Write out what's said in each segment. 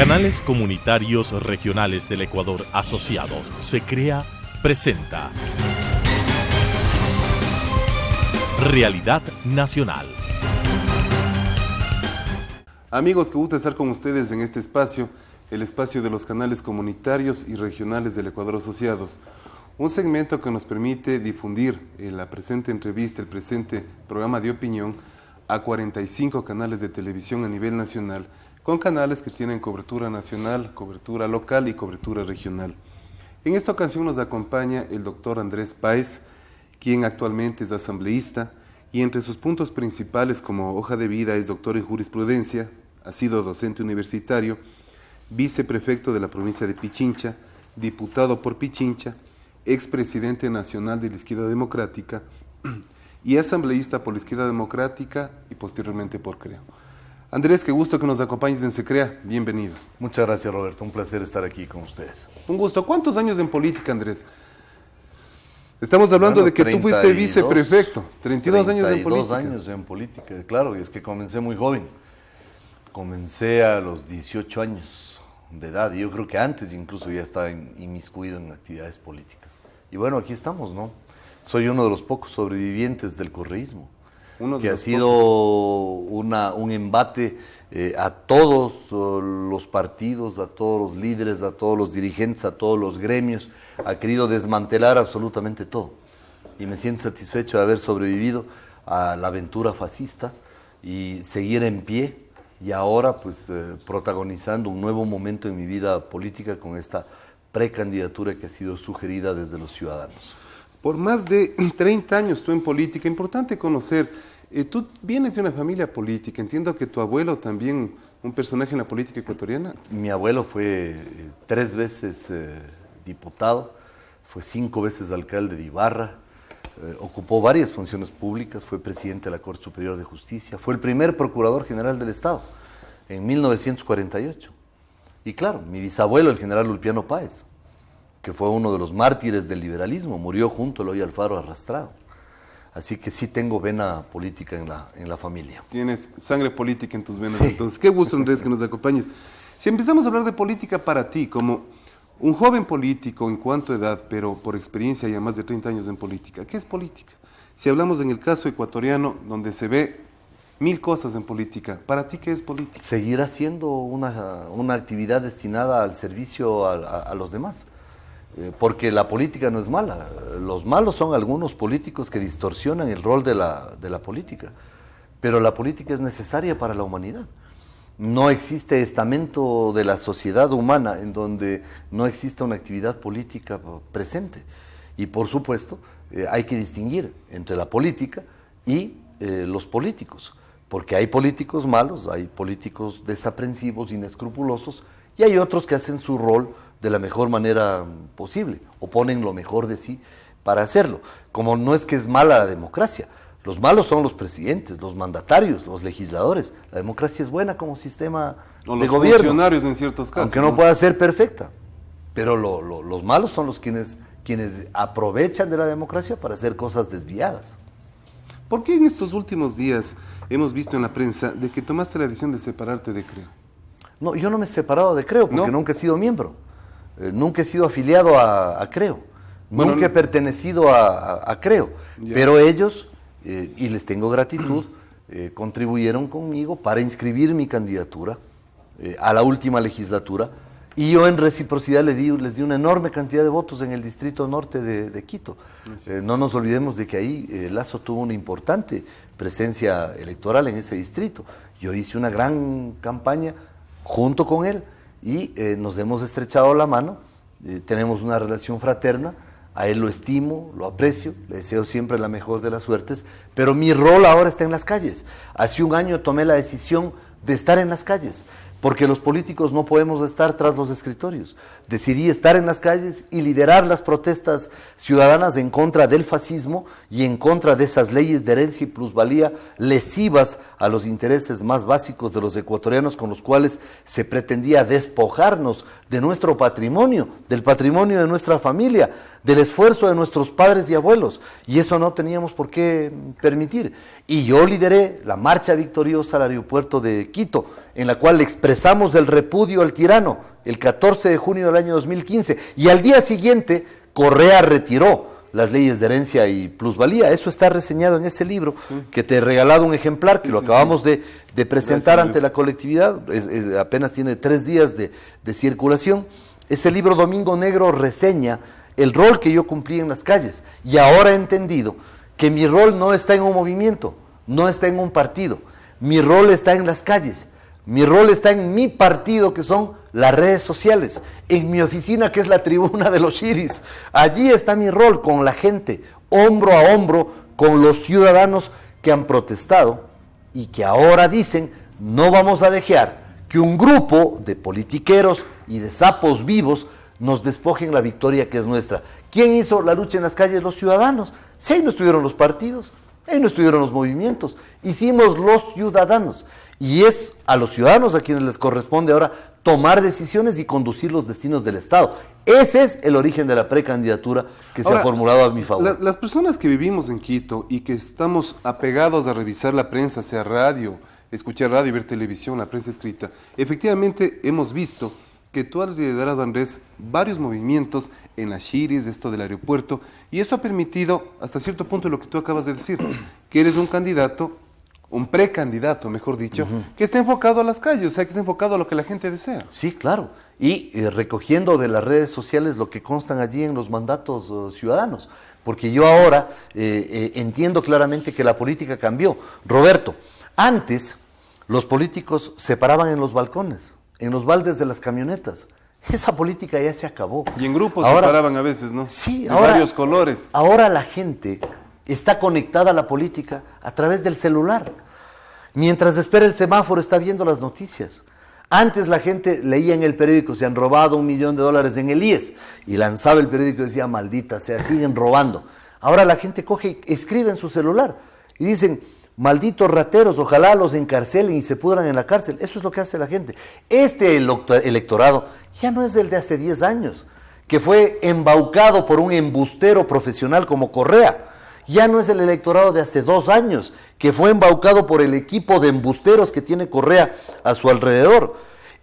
Canales Comunitarios Regionales del Ecuador Asociados, SECREA, presenta Realidad Nacional. Amigos, qué gusto estar con ustedes en este espacio, el espacio de los canales comunitarios y regionales del Ecuador Asociados. Un segmento que nos permite difundir la presente entrevista, el presente programa de opinión a 45 canales de televisión a nivel nacional, con canales que tienen cobertura nacional, cobertura local y cobertura regional. En esta ocasión nos acompaña el doctor Andrés Páez, quien actualmente es asambleísta, y entre sus puntos principales como hoja de vida es doctor en jurisprudencia, ha sido docente universitario, viceprefecto de la provincia de Pichincha, diputado por Pichincha, expresidente nacional de la Izquierda Democrática y asambleísta por la Izquierda Democrática y posteriormente por CREO. Andrés, qué gusto que nos acompañes en SECREA, bienvenido. Muchas gracias, Roberto, un placer estar aquí con ustedes. Un gusto. ¿Cuántos años en política, Andrés? Estamos hablando de que tú fuiste viceprefecto, 32 años en política. 32 años en política, claro, y es que comencé muy joven. Comencé a los 18 años de edad, y yo creo que antes incluso ya estaba inmiscuido en actividades políticas. Y bueno, aquí estamos, ¿no? Soy uno de los pocos sobrevivientes del correísmo, que ha sido un embate a todos los partidos, a todos los líderes, a todos los dirigentes, a todos los gremios. Ha querido desmantelar absolutamente todo. Y me siento satisfecho de haber sobrevivido a la aventura fascista y seguir en pie, y ahora pues protagonizando un nuevo momento en mi vida política con esta precandidatura que ha sido sugerida desde los ciudadanos. Por más de 30 años tú en política, importante conocer, tú vienes de una familia política, entiendo que tu abuelo también, un personaje en la política ecuatoriana. Mi abuelo fue 3 veces diputado, fue 5 veces alcalde de Ibarra, ocupó varias funciones públicas, fue presidente de la Corte Superior de Justicia, fue el primer procurador general del Estado en 1948. Y claro, mi bisabuelo, el general Ulpiano Páez, que fue uno de los mártires del liberalismo, murió junto a Eloy Alfaro arrastrado. Así que sí tengo vena política en la familia. Tienes sangre política en tus venas, sí. Entonces. Qué gusto, Andrés, que nos acompañes. Si empezamos a hablar de política para ti, como un joven político en cuanto a edad, pero por experiencia ya más de 30 años en política, ¿qué es política? Si hablamos en el caso ecuatoriano, donde se ve 1000 cosas en política, ¿para ti qué es política? Seguir haciendo una actividad destinada al servicio a los demás. Porque la política no es mala. Los malos son algunos políticos que distorsionan el rol de la política. Pero la política es necesaria para la humanidad. No existe estamento de la sociedad humana en donde no exista una actividad política presente. Y por supuesto, hay que distinguir entre la política y los políticos. Porque hay políticos malos, hay políticos desaprensivos, inescrupulosos, y hay otros que hacen su rol de la mejor manera posible, o ponen lo mejor de sí para hacerlo. Como no es que es mala la democracia, los malos son los presidentes, los mandatarios, los legisladores. La democracia es buena como sistema de gobierno. Los funcionarios en ciertos casos. Aunque no pueda ser perfecta, pero los malos son los quienes aprovechan de la democracia para hacer cosas desviadas. ¿Por qué en estos últimos días hemos visto en la prensa de que tomaste la decisión de separarte de CREO? No, yo no me he separado de CREO porque nunca he sido miembro. Nunca he sido afiliado a CREO, nunca he pertenecido a CREO, pero ellos, y les tengo gratitud, contribuyeron conmigo para inscribir mi candidatura a la última legislatura, y yo en reciprocidad les di una enorme cantidad de votos en el distrito norte de Quito. No nos olvidemos de que ahí Lazo tuvo una importante presencia electoral en ese distrito. Yo hice una gran campaña junto con él, y nos hemos estrechado la mano, tenemos una relación fraterna, a él lo estimo, lo aprecio, le deseo siempre la mejor de las suertes, pero mi rol ahora está en las calles. Hace un año tomé la decisión de estar en las calles, porque los políticos no podemos estar tras los escritorios. Decidí estar en las calles y liderar las protestas ciudadanas en contra del fascismo y en contra de esas leyes de herencia y plusvalía lesivas a los intereses más básicos de los ecuatorianos, con los cuales se pretendía despojarnos de nuestro patrimonio, del patrimonio de nuestra familia, del esfuerzo de nuestros padres y abuelos, y eso no teníamos por qué permitir. Y yo lideré la marcha victoriosa al aeropuerto de Quito en la cual expresamos el repudio al tirano el 14 de junio del año 2015, y al día siguiente Correa retiró las leyes de herencia y plusvalía. Eso está reseñado en ese libro, que te he regalado un ejemplar, que lo acabamos de presentar ante la colectividad, apenas tiene 3 días de circulación. Ese libro, Domingo Negro, reseña el rol que yo cumplí en las calles, y ahora he entendido que mi rol no está en un movimiento, no está en un partido, mi rol está en las calles, mi rol está en mi partido, que son las redes sociales, en mi oficina, que es la tribuna de los Shiris. Allí está mi rol, con la gente, hombro a hombro, con los ciudadanos que han protestado y que ahora dicen: no vamos a dejar que un grupo de politiqueros y de sapos vivos nos despojen la victoria que es nuestra. ¿Quién hizo la lucha en las calles? Los ciudadanos. Si ahí no estuvieron los partidos, ahí no estuvieron los movimientos, hicimos los ciudadanos. Y es a los ciudadanos a quienes les corresponde ahora tomar decisiones y conducir los destinos del Estado. Ese es el origen de la precandidatura que se ha formulado a mi favor. Las personas que vivimos en Quito y que estamos apegados a revisar la prensa, sea radio, escuchar radio, ver televisión, la prensa escrita, efectivamente hemos visto que tú has liderado, Andrés, varios movimientos en las Shiris, esto del aeropuerto, y eso ha permitido, hasta cierto punto, lo que tú acabas de decir, que eres un candidato, un precandidato, mejor dicho, que está enfocado a las calles, o sea, que está enfocado a lo que la gente desea. Sí, claro, y recogiendo de las redes sociales lo que constan allí en los mandatos ciudadanos, porque yo ahora entiendo claramente que la política cambió. Roberto, antes los políticos se paraban en los balcones, en los baldes de las camionetas. Esa política ya se acabó. Y en grupos ahora, se paraban a veces, ¿no? Sí, de varios colores. Ahora la gente está conectada a la política a través del celular. Mientras espera el semáforo está viendo las noticias. Antes la gente leía en el periódico: se han robado $1 millón en el IES, y lanzaba el periódico y decía: maldita sea, siguen robando. Ahora la gente coge y escribe en su celular y dicen: malditos rateros, ojalá los encarcelen y se pudran en la cárcel. Eso es lo que hace la gente. Este electorado ya no es el de hace 10 años, que fue embaucado por un embustero profesional como Correa. Ya no es el electorado de hace 2 años, que fue embaucado por el equipo de embusteros que tiene Correa a su alrededor.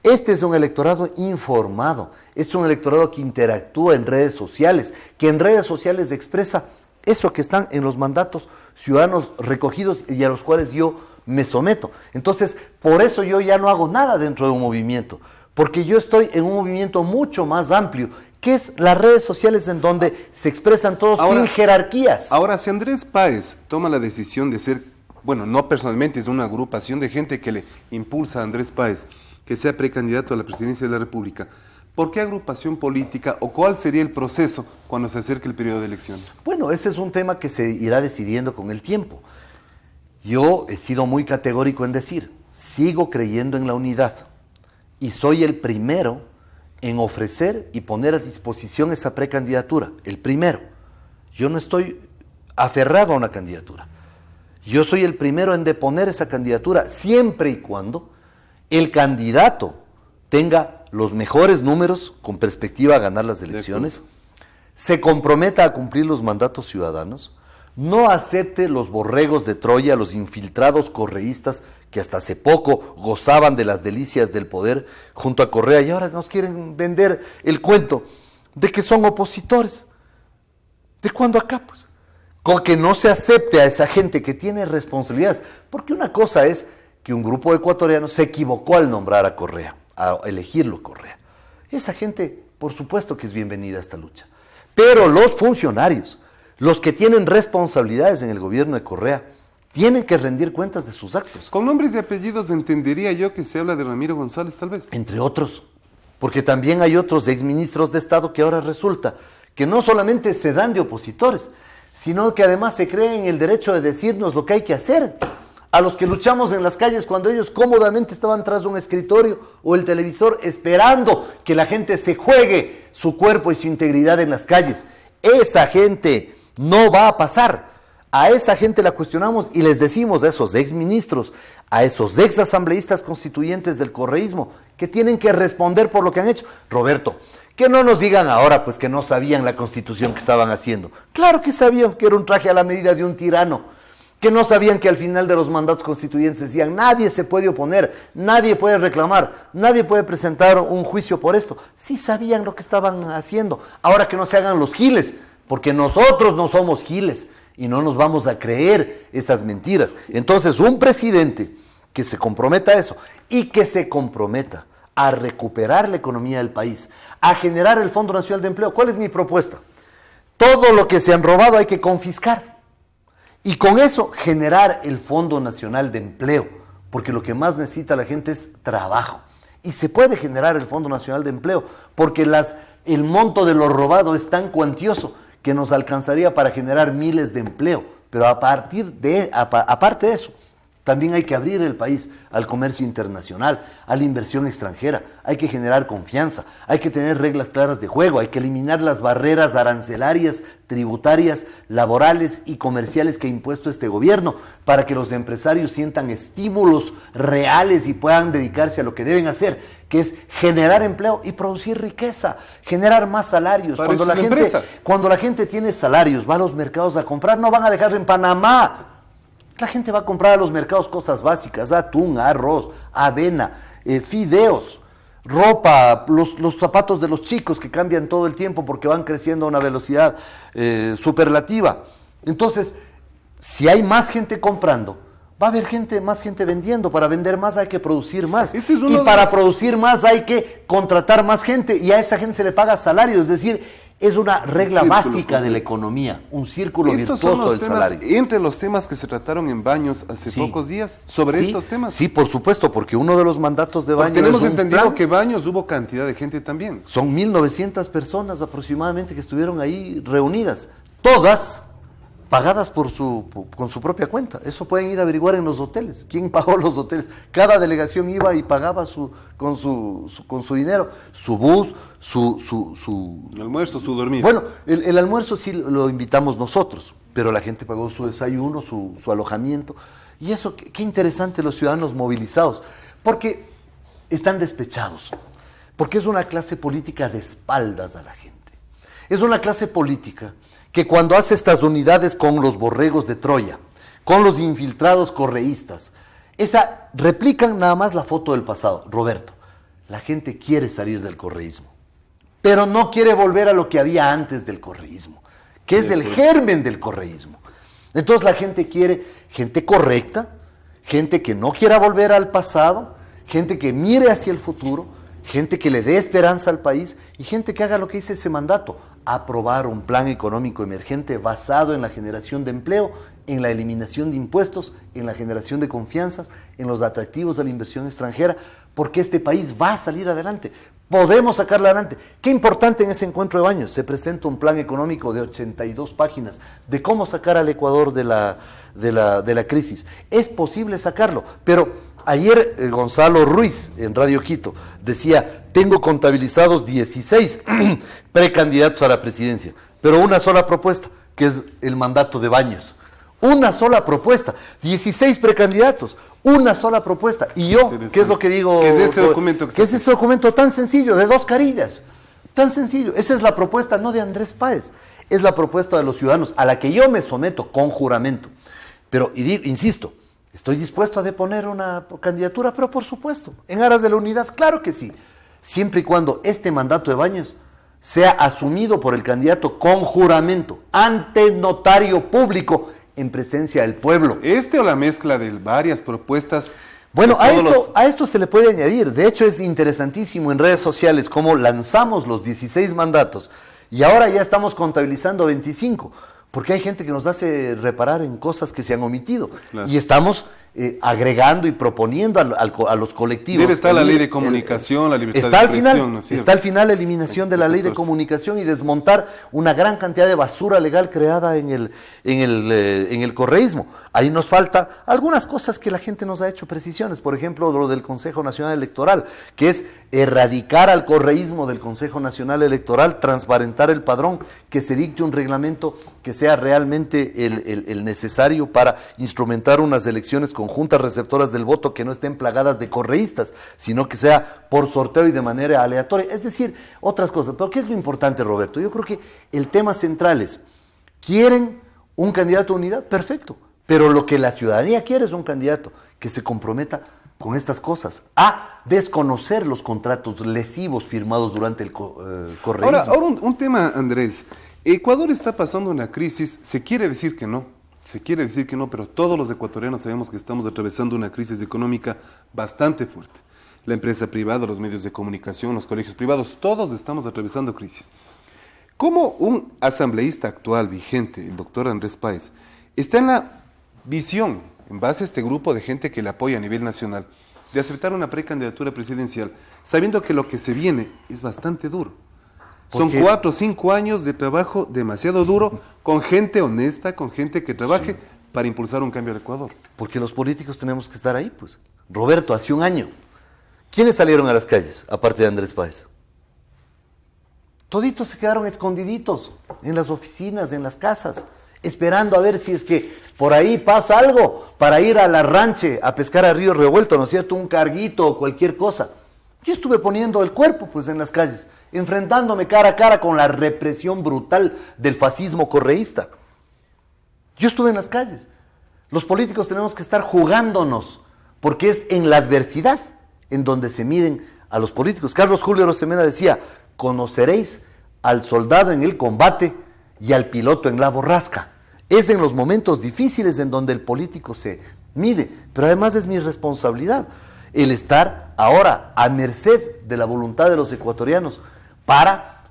Este es un electorado informado, es un electorado que interactúa en redes sociales, que en redes sociales expresa eso que están en los mandatos ciudadanos recogidos y a los cuales yo me someto. Entonces, por eso yo ya no hago nada dentro de un movimiento, porque yo estoy en un movimiento mucho más amplio, que es las redes sociales, en donde se expresan todos sin jerarquías. Ahora, si Andrés Páez toma la decisión de ser, bueno, no personalmente, es una agrupación de gente que le impulsa a Andrés Páez que sea precandidato a la presidencia de la República, ¿por qué agrupación política o cuál sería el proceso cuando se acerque el periodo de elecciones? Bueno, ese es un tema que se irá decidiendo con el tiempo. Yo he sido muy categórico en decir: sigo creyendo en la unidad y soy el primero en ofrecer y poner a disposición esa precandidatura, el primero. Yo no estoy aferrado a una candidatura. Yo soy el primero en deponer esa candidatura, siempre y cuando el candidato tenga los mejores números con perspectiva a ganar las elecciones, se comprometa a cumplir los mandatos ciudadanos, no acepte los borregos de Troya, los infiltrados correístas que hasta hace poco gozaban de las delicias del poder junto a Correa, y ahora nos quieren vender el cuento de que son opositores. ¿De cuándo acá, pues? Con que no se acepte a esa gente que tiene responsabilidades, porque una cosa es que un grupo de ecuatorianos se equivocó al nombrar a Correa, a elegirlo Correa. Esa gente, por supuesto que es bienvenida a esta lucha. Pero los funcionarios, los que tienen responsabilidades en el gobierno de Correa, tienen que rendir cuentas de sus actos. Con nombres y apellidos entendería yo que se habla de Ramiro González, tal vez. Entre otros, porque también hay otros exministros de Estado que ahora resulta que no solamente se dan de opositores, sino que además se creen el derecho de decirnos lo que hay que hacer. A los que luchamos en las calles cuando ellos cómodamente estaban tras un escritorio o el televisor esperando que la gente se juegue su cuerpo y su integridad en las calles. Esa gente no va a pasar. A esa gente la cuestionamos y les decimos a esos exministros, a esos exasambleístas constituyentes del correísmo, que tienen que responder por lo que han hecho. Roberto, que no nos digan ahora pues que no sabían la constitución que estaban haciendo. Claro que sabían que era un traje a la medida de un tirano. que no sabían que al final de los mandatos constituyentes decían nadie se puede oponer, nadie puede reclamar, nadie puede presentar un juicio por esto. Sí sabían lo que estaban haciendo. Ahora que no se hagan los giles, porque nosotros no somos giles y no nos vamos a creer esas mentiras. Entonces, un presidente que se comprometa a eso y que se comprometa a recuperar la economía del país, a generar el Fondo Nacional de Empleo. ¿Cuál es mi propuesta? Todo lo que se han robado hay que confiscar. Y con eso generar el Fondo Nacional de Empleo, porque lo que más necesita la gente es trabajo. Y se puede generar el Fondo Nacional de Empleo, porque el monto de lo robado es tan cuantioso que nos alcanzaría para generar miles de empleo. Pero aparte de eso, también hay que abrir el país al comercio internacional, a la inversión extranjera. Hay que generar confianza, hay que tener reglas claras de juego, hay que eliminar las barreras arancelarias, tributarias, laborales y comerciales que ha impuesto este gobierno para que los empresarios sientan estímulos reales y puedan dedicarse a lo que deben hacer, que es generar empleo y producir riqueza, generar más salarios. Cuando la gente tiene salarios, va a los mercados a comprar, no van a dejar en Panamá. La gente va a comprar a los mercados cosas básicas, atún, arroz, avena, fideos, ropa, los zapatos de los chicos que cambian todo el tiempo porque van creciendo a una velocidad superlativa. Entonces, si hay más gente comprando, va a haber más gente vendiendo. Para vender más hay que producir más. Y para producir más hay que contratar más gente y a esa gente se le paga salario, es decir, es una regla básica de la economía, un círculo virtuoso del salario. Entre los temas que se trataron en Baños hace pocos días, sobre estos temas. Sí, por supuesto, porque uno de los mandatos de Baños... Tenemos entendido que Baños hubo cantidad de gente también. Son 1.900 personas aproximadamente que estuvieron ahí reunidas, todas pagadas con su propia cuenta. Eso pueden ir a averiguar en los hoteles. ¿Quién pagó los hoteles? Cada delegación iba y pagaba con su dinero, su bus, su almuerzo, su dormir. Bueno, el almuerzo sí lo invitamos nosotros, pero la gente pagó su desayuno, su alojamiento. Y eso, qué interesante los ciudadanos movilizados, porque están despechados, porque es una clase política de espaldas a la gente. Es una clase política que cuando hace estas unidades con los borregos de Troya, con los infiltrados correístas, replican nada más la foto del pasado. Roberto, la gente quiere salir del correísmo, pero no quiere volver a lo que había antes del correísmo, que es el germen del correísmo. Entonces la gente quiere gente correcta, gente que no quiera volver al pasado, gente que mire hacia el futuro, gente que le dé esperanza al país y gente que haga lo que dice ese mandato: aprobar un plan económico emergente basado en la generación de empleo, en la eliminación de impuestos, en la generación de confianzas, en los atractivos de la inversión extranjera, porque este país va a salir adelante. Podemos sacarlo adelante. Qué importante en ese encuentro de Baños. Se presenta un plan económico de 82 páginas de cómo sacar al Ecuador de la crisis. Es posible sacarlo, pero ayer Gonzalo Ruiz en Radio Quito decía: tengo contabilizados 16 precandidatos a la presidencia, pero una sola propuesta, que es el mandato de Baños. Una sola propuesta, 16 precandidatos, una sola propuesta. Y yo, ¿qué es lo que digo? ¿Qué es este documento? ¿Qué es ese documento tan sencillo, de 2 carillas? Tan sencillo. Esa es la propuesta, no de Andrés Páez, es la propuesta de los ciudadanos, a la que yo me someto con juramento. Pero, insisto, estoy dispuesto a deponer una candidatura, pero por supuesto, en aras de la unidad, claro que sí, siempre y cuando este mandato de Baños sea asumido por el candidato con juramento, ante notario público, en presencia del pueblo. ¿O la mezcla de varias propuestas? Bueno, a esto se le puede añadir. De hecho, es interesantísimo en redes sociales cómo lanzamos los 16 mandatos y ahora ya estamos contabilizando 25, porque hay gente que nos hace reparar en cosas que se han omitido. Claro. Y estamos agregando y proponiendo a los colectivos. Debe estar la ley de comunicación, la libertad de expresión, ¿no es cierto? Está al final la eliminación de la ley de comunicación y desmontar una gran cantidad de basura legal creada en el correísmo. Ahí nos falta algunas cosas que la gente nos ha hecho precisiones, por ejemplo, lo del Consejo Nacional Electoral, que es erradicar al correísmo del Consejo Nacional Electoral, transparentar el padrón, que se dicte un reglamento que sea realmente el necesario para instrumentar unas elecciones conjuntas receptoras del voto que no estén plagadas de correístas, sino que sea por sorteo y de manera aleatoria. Es decir, otras cosas. Pero ¿qué es lo importante, Roberto? Yo creo que el tema central es: ¿quieren un candidato a unidad? Perfecto. Pero lo que la ciudadanía quiere es un candidato que se comprometa con estas cosas, a desconocer los contratos lesivos firmados durante el correísmo. Ahora un tema, Andrés. Ecuador está pasando una crisis, se quiere decir que no, pero todos los ecuatorianos sabemos que estamos atravesando una crisis económica bastante fuerte. La empresa privada, los medios de comunicación, los colegios privados, todos estamos atravesando crisis. ¿Cómo un asambleísta actual vigente, el doctor Andrés Páez, está en la visión, en base a este grupo de gente que le apoya a nivel nacional, de aceptar una precandidatura presidencial, sabiendo que lo que se viene es bastante duro? Son 4 o 5 años de trabajo demasiado duro, con gente honesta, con gente que trabaje para impulsar un cambio al Ecuador. Porque los políticos tenemos que estar ahí, pues. Roberto, hace un año, ¿quiénes salieron a las calles, aparte de Andrés Páez? Toditos se quedaron escondiditos en las oficinas, en las casas, esperando a ver si es que por ahí pasa algo para ir a la ranche a pescar a río revuelto, ¿no es cierto? Un carguito o cualquier cosa. Yo estuve poniendo el cuerpo, pues, en las calles, enfrentándome cara a cara con la represión brutal del fascismo correísta. Yo estuve en las calles. Los políticos tenemos que estar jugándonos, porque es en la adversidad en donde se miden a los políticos. Carlos Julio Arosemena decía: conoceréis al soldado en el combate y al piloto en la borrasca. Es en los momentos difíciles en donde el político se mide, pero además es mi responsabilidad el estar ahora a merced de la voluntad de los ecuatorianos para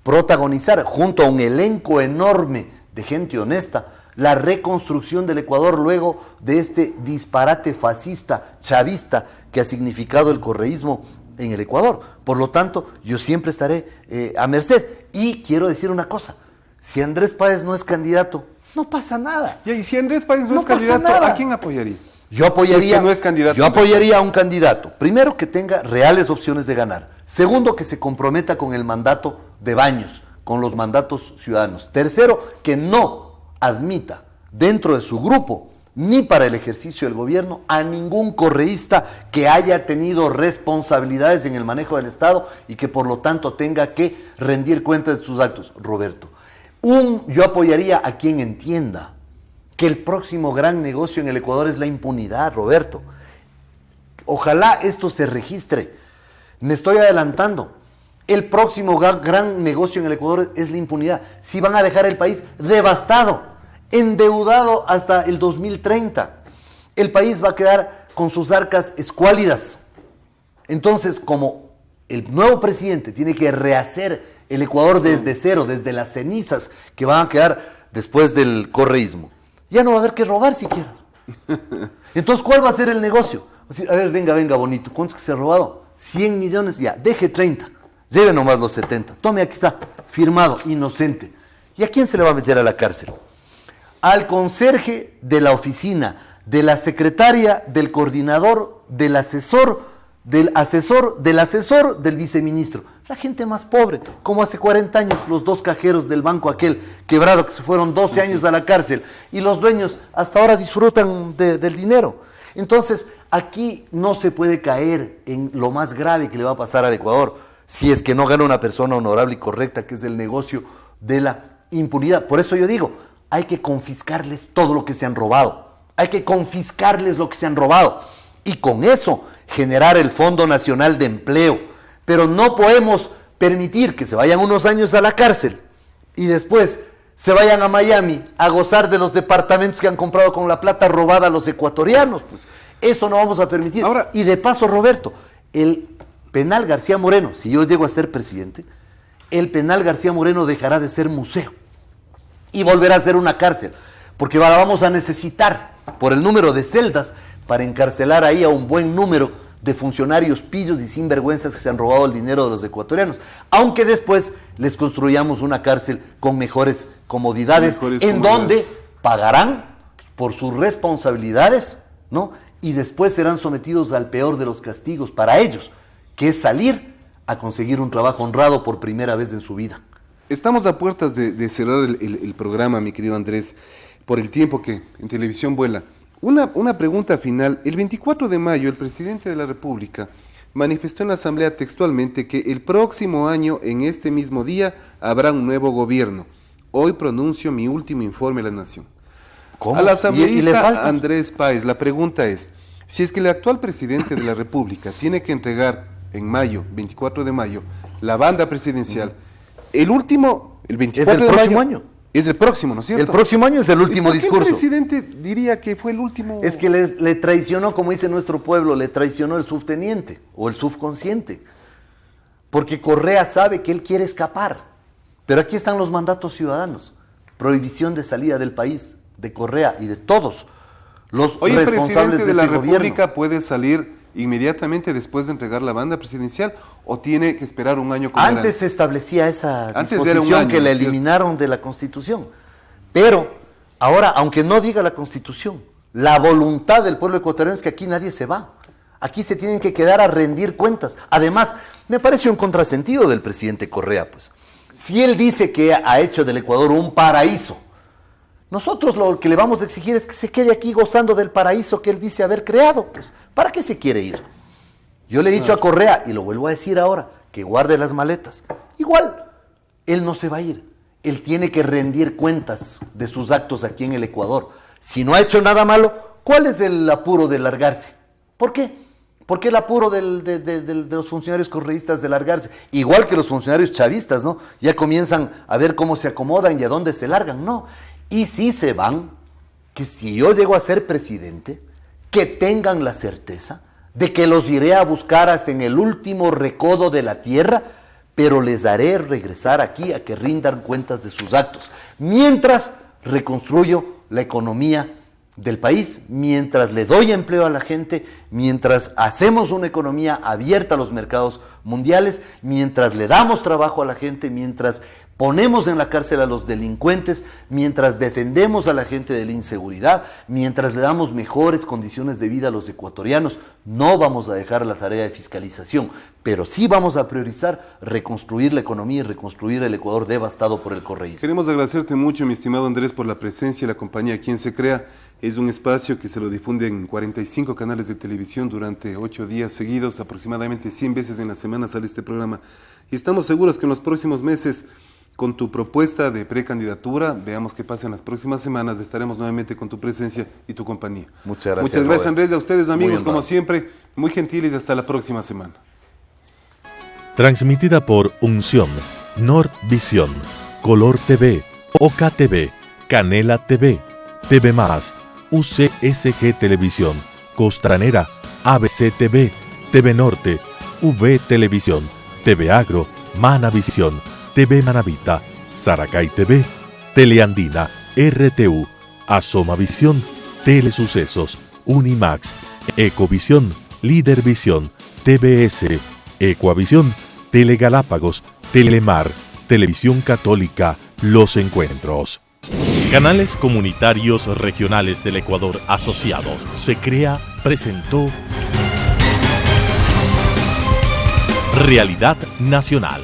protagonizar junto a un elenco enorme de gente honesta la reconstrucción del Ecuador luego de este disparate fascista, chavista que ha significado el correísmo en el Ecuador. Por lo tanto, yo siempre estaré a merced. Y quiero decir una cosa: si Andrés Páez no es candidato, no pasa nada. Y si Andrés Páez no es candidato, nada. ¿A quién apoyaría? Yo apoyaría, si es que no es candidato, yo apoyaría a un candidato, primero, que tenga reales opciones de ganar. Segundo, que se comprometa con el mandato de Baños, con los mandatos ciudadanos. Tercero, que no admita dentro de su grupo, ni para el ejercicio del gobierno, a ningún correísta que haya tenido responsabilidades en el manejo del Estado y que por lo tanto tenga que rendir cuentas de sus actos. Roberto, yo apoyaría a quien entienda que el próximo gran negocio en el Ecuador es la impunidad, Roberto. Ojalá esto se registre. Me estoy adelantando. El próximo gran negocio en el Ecuador es la impunidad. Si van a dejar el país devastado, endeudado hasta el 2030, el país va a quedar con sus arcas escuálidas. Entonces, como el nuevo presidente tiene que rehacer el Ecuador desde cero, desde las cenizas que van a quedar después del correísmo, ya no va a haber que robar siquiera. Entonces, ¿cuál va a ser el negocio? A ver, venga, bonito, ¿cuántos que se ha robado? 100 millones, ya, deje 30, lleve nomás los 70, tome, aquí está, firmado, inocente. ¿Y a quién se le va a meter a la cárcel? Al conserje de la oficina, de la secretaria, del coordinador, del asesor, del viceministro. La gente más pobre, como hace 40 años los 2 cajeros del banco aquel quebrado que se fueron 12 años a la cárcel y los dueños hasta ahora disfrutan del dinero. Entonces, aquí no se puede caer en lo más grave que le va a pasar al Ecuador si es que no gana una persona honorable y correcta, que es el negocio de la impunidad. Por eso yo digo, hay que confiscarles todo lo que se han robado. Hay que confiscarles lo que se han robado. Y con eso generar el Fondo Nacional de Empleo. Pero no podemos permitir que se vayan unos años a la cárcel y después se vayan a Miami a gozar de los departamentos que han comprado con la plata robada a los ecuatorianos. Pues eso no vamos a permitir. Ahora, y de paso, Roberto, el penal García Moreno, si yo llego a ser presidente, el penal García Moreno dejará de ser museo y volverá a ser una cárcel, porque vamos a necesitar, por el número de celdas, para encarcelar ahí a un buen número de funcionarios pillos y sinvergüenzas que se han robado el dinero de los ecuatorianos, aunque después les construyamos una cárcel con mejores comodidades, donde pagarán por sus responsabilidades, ¿no? Y después serán sometidos al peor de los castigos para ellos, que es salir a conseguir un trabajo honrado por primera vez en su vida. Estamos a puertas de cerrar el programa, mi querido Andrés, por el tiempo que en televisión vuela. Una pregunta final. El 24 de mayo, el presidente de la República manifestó en la Asamblea textualmente que el próximo año, en este mismo día, habrá un nuevo gobierno. Hoy pronuncio mi último informe a la Nación. ¿Cómo? Al ¿Y le asambleísta falta? Andrés Páez, la pregunta es, si es que el actual presidente de la República tiene que entregar en mayo, 24 de mayo, la banda presidencial, el 24 es el de próximo mayo, año. Es el próximo, ¿no es cierto? El próximo año es el último ¿Y por qué discurso. el presidente diría que fue el último? Es que le traicionó, como dice nuestro pueblo, le traicionó el subteniente o el subconsciente. Porque Correa sabe que él quiere escapar. Pero aquí están los mandatos ciudadanos. Prohibición de salida del país, de Correa y de todos los Hoy el responsables presidente de de la este República gobierno. puede salir inmediatamente después de entregar la banda presidencial o tiene que esperar un año como Antes se establecía esa Antes era un disposición año, que la ¿no es cierto? eliminaron de la Constitución. Pero ahora, aunque no diga la Constitución, la voluntad del pueblo ecuatoriano es que aquí nadie se va. Aquí se tienen que quedar a rendir cuentas. Además, me parece un contrasentido del presidente Correa, pues. Si él dice que ha hecho del Ecuador un paraíso, nosotros lo que le vamos a exigir es que se quede aquí gozando del paraíso que él dice haber creado, pues. ¿Para qué se quiere ir? Yo le he dicho a Correa, y lo vuelvo a decir ahora, que guarde las maletas. Igual, él no se va a ir. Él tiene que rendir cuentas de sus actos aquí en el Ecuador. Si no ha hecho nada malo, ¿cuál es el apuro de largarse? ¿Por qué? ¿Por qué el apuro de los funcionarios correístas de largarse? Igual que los funcionarios chavistas, ¿no? Ya comienzan a ver cómo se acomodan y a dónde se largan. No. Y si se van, que si yo llego a ser presidente, que tengan la certeza de que los iré a buscar hasta en el último recodo de la tierra, pero les haré regresar aquí a que rindan cuentas de sus actos. Mientras reconstruyo la economía del país, mientras le doy empleo a la gente, mientras hacemos una economía abierta a los mercados mundiales, mientras le damos trabajo a la gente, mientras ponemos en la cárcel a los delincuentes, mientras defendemos a la gente de la inseguridad, mientras le damos mejores condiciones de vida a los ecuatorianos, no vamos a dejar la tarea de fiscalización, pero sí vamos a priorizar reconstruir la economía y reconstruir el Ecuador devastado por el correísmo. Queremos agradecerte mucho, mi estimado Andrés, por la presencia y la compañía. Quien se crea es un espacio que se lo difunde en 45 canales de televisión durante 8 días seguidos, aproximadamente 100 veces en la semana sale este programa. Y estamos seguros que en los próximos meses, con tu propuesta de precandidatura, veamos qué pasa en las próximas semanas, estaremos nuevamente con tu presencia y tu compañía. Muchas gracias. Muchas gracias, Andrés, a ustedes amigos, Muy como honrado. siempre, muy gentiles y hasta la próxima semana. Transmitida por Unción, Nordvisión, Color TV, Oca TV, Canela TV, TV+, UCSG Televisión, Costranera, ABC TV, TV Norte, V Televisión, TV Agro, Manavisión, TV Manavita, Saracay TV, Teleandina, RTU, Asomavisión, Telesucesos, Unimax, Ecovisión, Lídervisión, TBS, Ecuavisión, Telegalápagos, Telemar, Televisión Católica, Los Encuentros. Canales Comunitarios Regionales del Ecuador Asociados. Se crea, presentó Realidad Nacional.